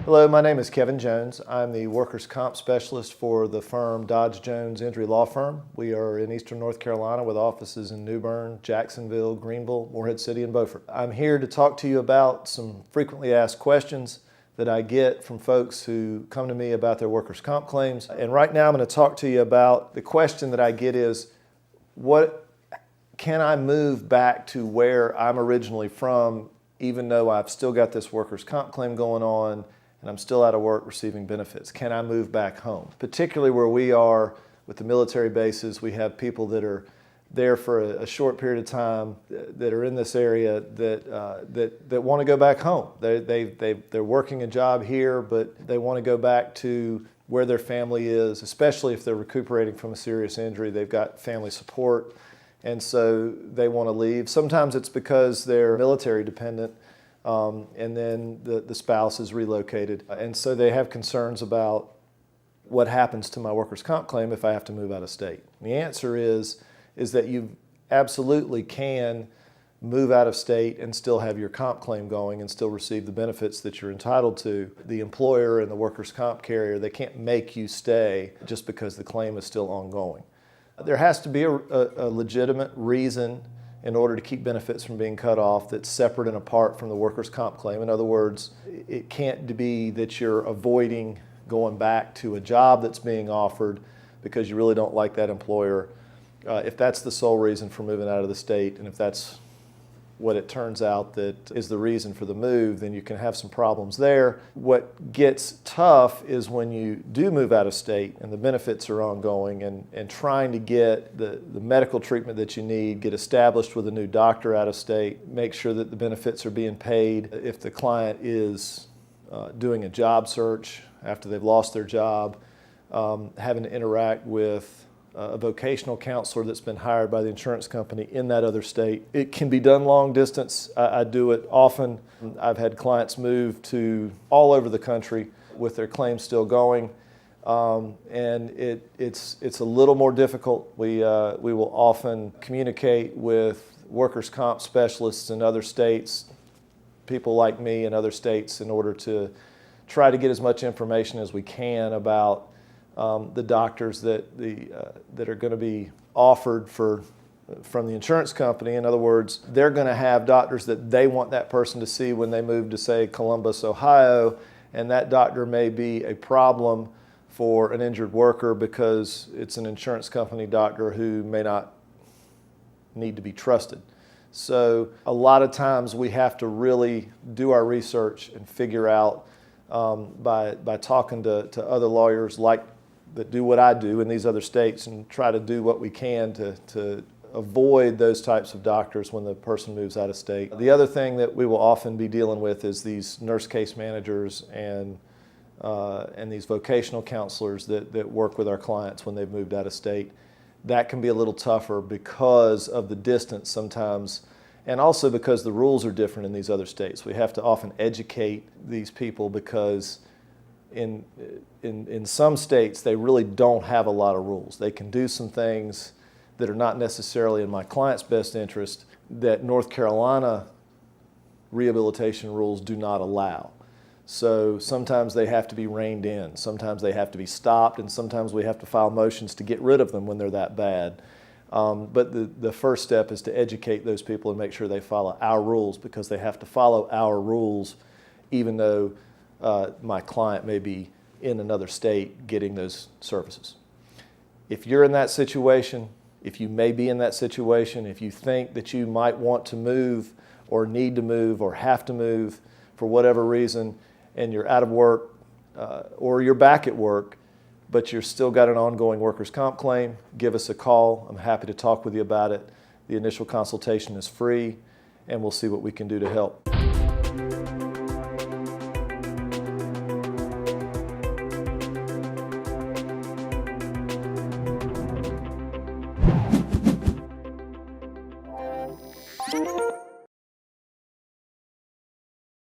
Hello, my name is Kevin Jones. I'm the workers' comp specialist for the firm Dodge Jones Injury Law Firm. We are in Eastern North Carolina with offices in New Bern, Jacksonville, Greenville, Morehead City, and Beaufort. I'm here to talk to you about some frequently asked questions that I get from folks who come to me about their workers' comp claims. And right now I'm going to talk to you about the question that I get is, can I move back to where I'm originally from even though I've still got this workers' comp claim going on and I'm still out of work receiving benefits? Can I move back home? Particularly where we are with the military bases, we have people that are there for a short period of time that are in this area that want to go back home. They're working a job here, but they want to go back to where their family is, especially if they're recuperating from a serious injury. They've got family support, and so they want to leave. Sometimes it's because they're military dependent, and then the spouse is relocated. And so they have concerns about what happens to my workers' comp claim if I have to move out of state. And the answer is that you absolutely can move out of state and still have your comp claim going and still receive the benefits that you're entitled to. The employer and the workers' comp carrier, they can't make you stay just because the claim is still ongoing. There has to be a legitimate reason in order to keep benefits from being cut off that's separate and apart from the workers' comp claim. In other words, it can't be that you're avoiding going back to a job that's being offered because you really don't like that employer. If that's the sole reason for moving out of the state, and if that's what it turns out that is the reason for the move, then you can have some problems there. What gets tough is when you do move out of state and the benefits are ongoing, and trying to get the medical treatment that you need, get established with a new doctor out of state, make sure that the benefits are being paid. If the client is doing a job search after they've lost their job, having to interact with a vocational counselor that's been hired by the insurance company in that other state. It can be done long distance. I do it often. I've had clients move to all over the country with their claims still going, and it's a little more difficult. We will often communicate with workers' comp specialists in other states, people like me in other states, in order to try to get as much information as we can about the doctors that are going to be offered from the insurance company. In other words, they're going to have doctors that they want that person to see when they move to, say, Columbus, Ohio, and that doctor may be a problem for an injured worker because it's an insurance company doctor who may not need to be trusted. So a lot of times we have to really do our research and figure out by talking to other lawyers that do what I do in these other states and try to do what we can to avoid those types of doctors when the person moves out of state. The other thing that we will often be dealing with is these nurse case managers and these vocational counselors that work with our clients when they've moved out of state. That can be a little tougher because of the distance sometimes, and also because the rules are different in these other states. We have to often educate these people because in some states, they really don't have a lot of rules. They can do some things that are not necessarily in my client's best interest that North Carolina rehabilitation rules do not allow. So sometimes they have to be reined in, sometimes they have to be stopped, and sometimes we have to file motions to get rid of them when they're that bad. But the first step is to educate those people and make sure they follow our rules, because they have to follow our rules even though my client may be in another state getting those services. If you're in that situation, if you may be in that situation, if you think that you might want to move or need to move or have to move for whatever reason, and you're out of work or you're back at work, but you're still got an ongoing workers' comp claim, give us a call. I'm happy to talk with you about it. The initial consultation is free, and we'll see what we can do to help.